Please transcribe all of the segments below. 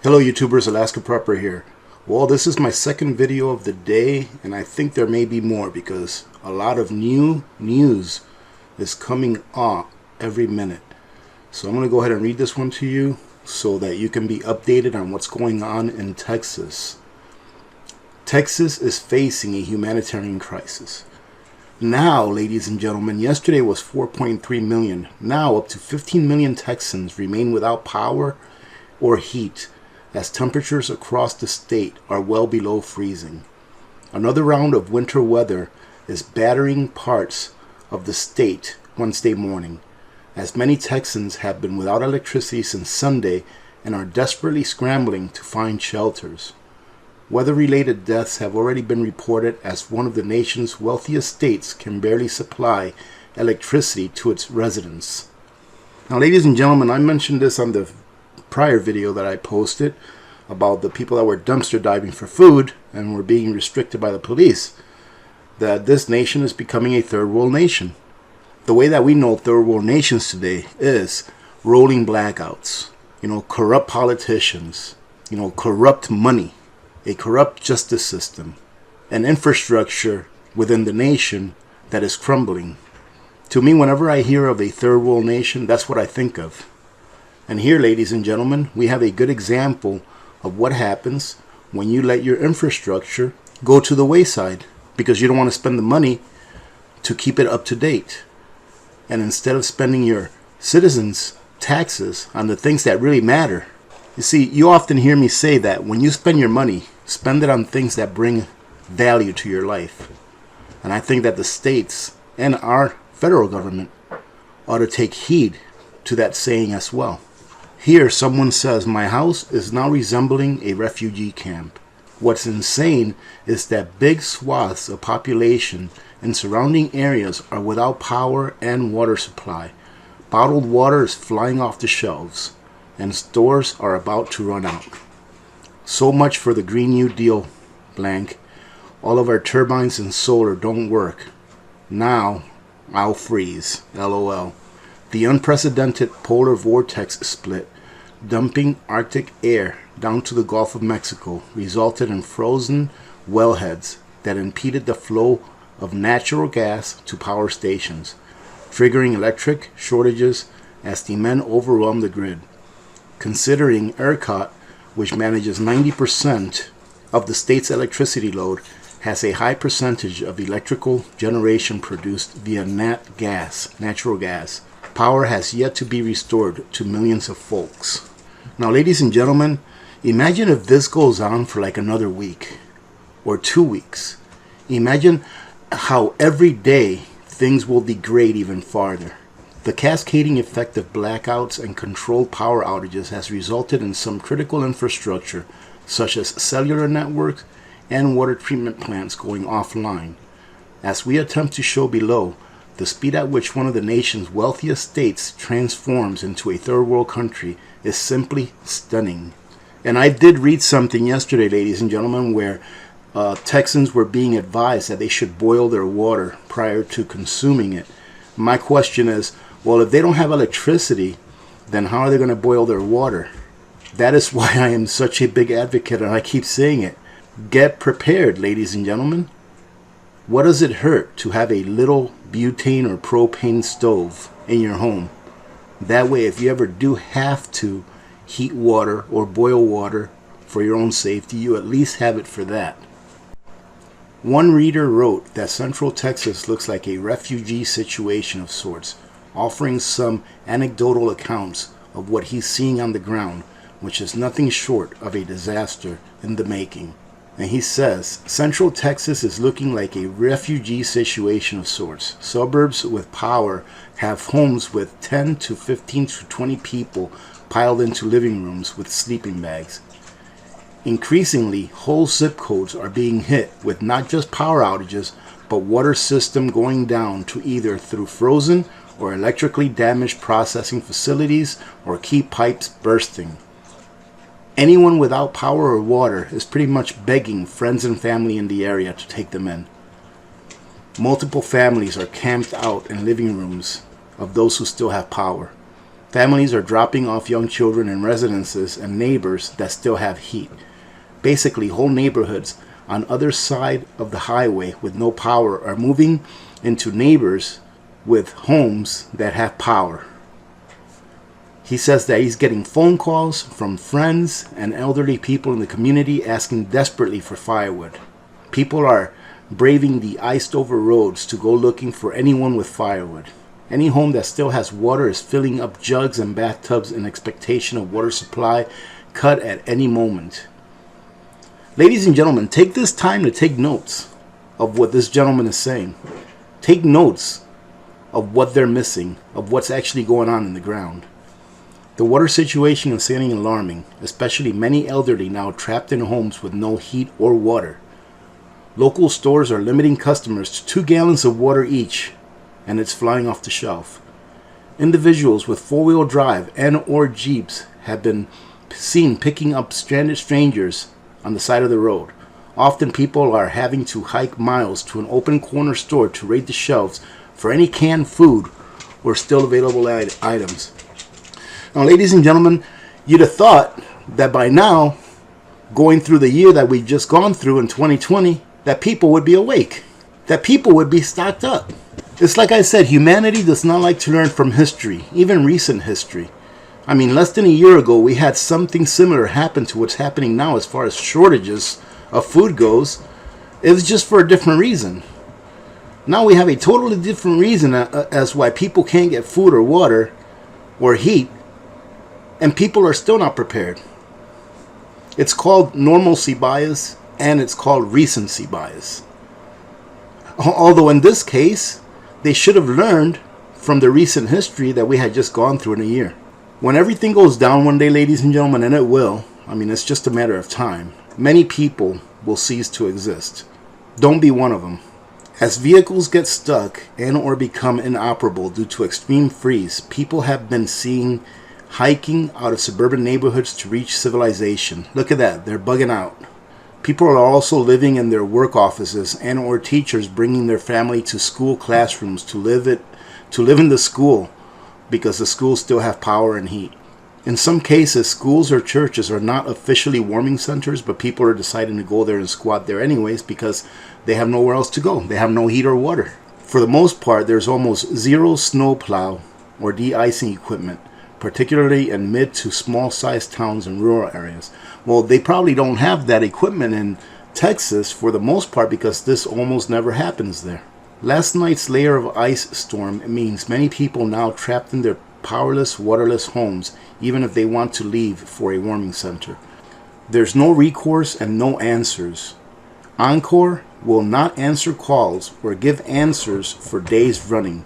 Hello YouTubers, Alaska Prepper here. Well, this is my second video of the day, and I think there may be more because a lot of new news is coming on every minute. So I'm going to go ahead and read this one to you so that you can be updated on what's going on in Texas. Texas is facing a humanitarian crisis. Now, ladies and gentlemen, yesterday was 4.3 million. Now up to 15 million Texans remain without power or heat as temperatures across the state are well below freezing. Another round of winter weather is battering parts of the state Wednesday morning, as many Texans have been without electricity since Sunday and are desperately scrambling to find shelters. Weather-related deaths have already been reported as one of the nation's wealthiest states can barely supply electricity to its residents. Now, ladies and gentlemen, I mentioned this on the prior video that I posted about the people that were dumpster diving for food and were being restricted by the police, that this nation is becoming a third world nation. The way that we know third world nations today is rolling blackouts, corrupt politicians, corrupt money, a corrupt justice system, an infrastructure within the nation that is crumbling. To me, whenever I hear of a third world nation, that's what I think of. And here, ladies and gentlemen, we have a good example of what happens when you let your infrastructure go to the wayside because you don't want to spend the money to keep it up to date. And instead of spending your citizens' taxes on the things that really matter. You see, you often hear me say that when you spend your money, spend it on things that bring value to your life. And I think that the states and our federal government ought to take heed to that saying as well. Here, someone says, my house is now resembling a refugee camp. What's insane is that big swaths of population in surrounding areas are without power and water supply. Bottled water is flying off the shelves, and stores are about to run out. So much for the Green New Deal, blank. All of our turbines and solar don't work. Now, I'll freeze, LOL. The unprecedented polar vortex split, dumping Arctic air down to the Gulf of Mexico, resulted in frozen wellheads that impeded the flow of natural gas to power stations, triggering electric shortages as demand overwhelmed the grid. Considering ERCOT, which manages 90% of the state's electricity load, has a high percentage of electrical generation produced via natural gas. Power has yet to be restored to millions of folks. Now, ladies and gentlemen, imagine if this goes on for like another week or 2 weeks. Imagine how every day things will degrade even farther. The cascading effect of blackouts and controlled power outages has resulted in some critical infrastructure, such as cellular networks and water treatment plants, going offline. As we attempt to show below, the speed at which one of the nation's wealthiest states transforms into a third world country is simply stunning. And I did read something yesterday, ladies and gentlemen, where Texans were being advised that they should boil their water prior to consuming it. My question is, well, if they don't have electricity, then how are they going to boil their water? That is why I am such a big advocate, and I keep saying it. Get prepared, ladies and gentlemen. What does it hurt to have a little butane or propane stove in your home? That way, if you ever do have to heat water or boil water for your own safety, you at least have it for that. One reader wrote that Central Texas looks like a refugee situation of sorts, offering some anecdotal accounts of what he's seeing on the ground, which is nothing short of a disaster in the making. And he says, Central Texas is looking like a refugee situation of sorts. Suburbs with power have homes with 10 to 15 to 20 people piled into living rooms with sleeping bags. Increasingly, whole zip codes are being hit with not just power outages, but water system going down to either through frozen or electrically damaged processing facilities or key pipes bursting. Anyone without power or water is pretty much begging friends and family in the area to take them in. Multiple families are camped out in living rooms of those who still have power. Families are dropping off young children in residences and neighbors that still have heat. Basically, whole neighborhoods on other side of the highway with no power are moving into neighbors with homes that have power. He says that he's getting phone calls from friends and elderly people in the community asking desperately for firewood. People are braving the iced over roads to go looking for anyone with firewood. Any home that still has water is filling up jugs and bathtubs in expectation of water supply cut at any moment. Ladies and gentlemen, take this time to take notes of what this gentleman is saying. Take notes of what they're missing, of what's actually going on in the ground. The water situation is getting alarming, especially many elderly now trapped in homes with no heat or water. Local stores are limiting customers to 2 gallons of water each, and it's flying off the shelf. Individuals with four-wheel drive and or Jeeps have been seen picking up stranded strangers on the side of the road. Often people are having to hike miles to an open corner store to raid the shelves for any canned food or still available items. Now, ladies and gentlemen, you'd have thought that by now, going through the year that we've just gone through in 2020, that people would be awake, that people would be stocked up. It's like I said, humanity does not like to learn from history, even recent history. I mean, less than a year ago, we had something similar happen to what's happening now as far as shortages of food goes. It was just for a different reason. Now we have a totally different reason as why people can't get food or water or heat, and people are still not prepared. It's called normalcy bias, and it's called recency bias. Although in this case, they should have learned from the recent history that we had just gone through in a year. When everything goes down one day, ladies and gentlemen, and it will, I mean, it's just a matter of time, many people will cease to exist. Don't be one of them. As vehicles get stuck and or become inoperable due to extreme freeze, people have been seen hiking out of suburban neighborhoods to reach civilization. Look at that, they're bugging out. People are also living in their work offices and or teachers bringing their family to school classrooms to live in the school because the schools still have power and heat. In some cases, schools or churches are not officially warming centers, but people are deciding to go there and squat there anyways because they have nowhere else to go. They have no heat or water. For the most part, there's almost zero snowplow or de-icing equipment, particularly in mid to small-sized towns and rural areas. Well, they probably don't have that equipment in Texas for the most part because this almost never happens there. Last night's layer of ice storm means many people now trapped in their powerless, waterless homes, even if they want to leave for a warming center. There's no recourse and no answers. Encore will not answer calls or give answers for days running.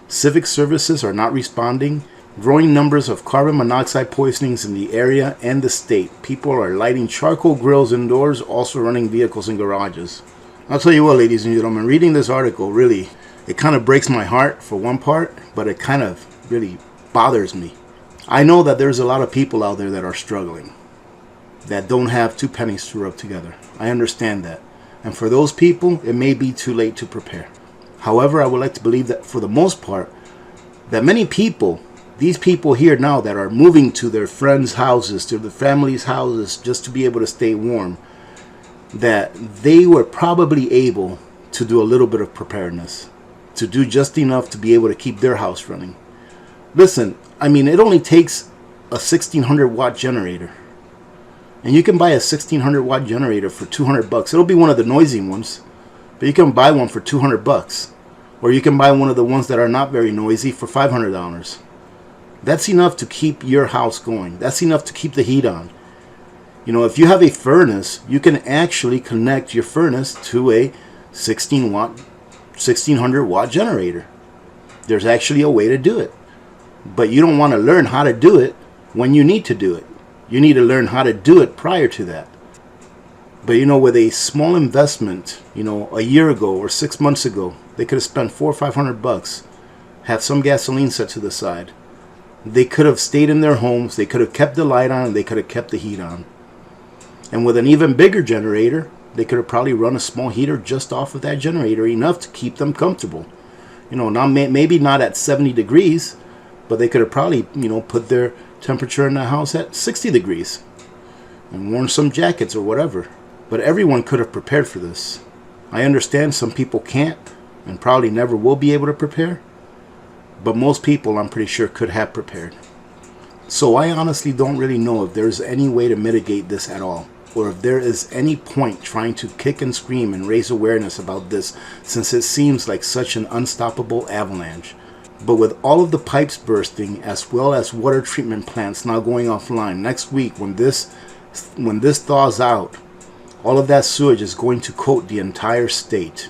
Civic services are not responding. Growing numbers of carbon monoxide poisonings in the area and the state. People are lighting charcoal grills indoors, also running vehicles in garages. I'll tell you what, ladies and gentlemen, reading this article, really, it kind of breaks my heart for one part, but it kind of really bothers me. I know that there's a lot of people out there that are struggling, that don't have 2 pennies to rub together. I understand that. And for those people, it may be too late to prepare. However, I would like to believe that for the most part, that many people, these people here now that are moving to their friends' houses, to their families' houses, just to be able to stay warm, that they were probably able to do a little bit of preparedness, to do just enough to be able to keep their house running. Listen, I mean, it only takes a 1600 watt generator. And you can buy a 1600 watt generator for $200. It'll be one of the noisy ones, but you can buy one for $200. Or you can buy one of the ones that are not very noisy for $500. That's enough to keep your house going. That's enough to keep the heat on. You know, if you have a furnace, you can actually connect your furnace to a 1600 watt generator. There's actually a way to do it. But you don't want to learn how to do it when you need to do it. You need to learn how to do it prior to that. But you know, with a small investment, you know, a year ago or 6 months ago, they could have spent $400 or $500, had some gasoline set to the side. They could have stayed in their homes, they could have kept the light on, they could have kept the heat on. And with an even bigger generator, they could have probably run a small heater just off of that generator, enough to keep them comfortable. You know, now maybe not at 70 degrees, But they could have probably, put their temperature in the house at 60 degrees and worn some jackets or whatever. But everyone could have prepared for this. I understand some people can't and probably never will be able to prepare, but most people, I'm pretty sure, could have prepared. So I honestly don't really know if there's any way to mitigate this at all, or if there is any point trying to kick and scream and raise awareness about this, since it seems like such an unstoppable avalanche. But with all of the pipes bursting, as well as water treatment plants now going offline next week, when this thaws out, all of that sewage is going to coat the entire state,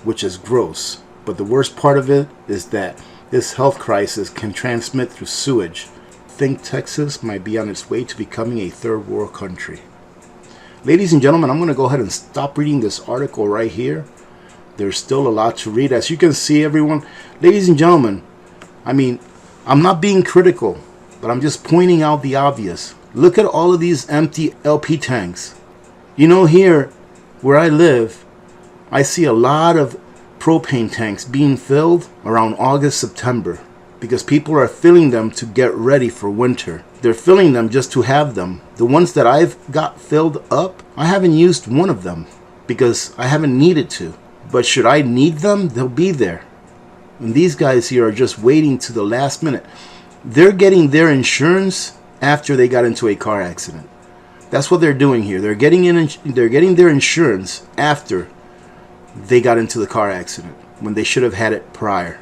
which is gross. But the worst part of it is that this health crisis can transmit through sewage. Think Texas might be on its way to becoming a third world country. Ladies and gentlemen, I'm going to go ahead and stop reading this article right here. There's still a lot to read. As you can see, everyone, ladies and gentlemen, I'm not being critical, but I'm just pointing out the obvious. Look at all of these empty LP tanks. Here where I live, I see a lot of propane tanks being filled around August, September, because people are filling them to get ready for winter. They're filling them just to have them. The ones that I've got filled up, I haven't used one of them because I haven't needed to. But should I need them, they'll be there. And these guys here are just waiting to the last minute. They're getting their insurance after they got into a car accident. That's what they're doing here. They're getting their insurance after they got into the car accident, when they should have had it prior.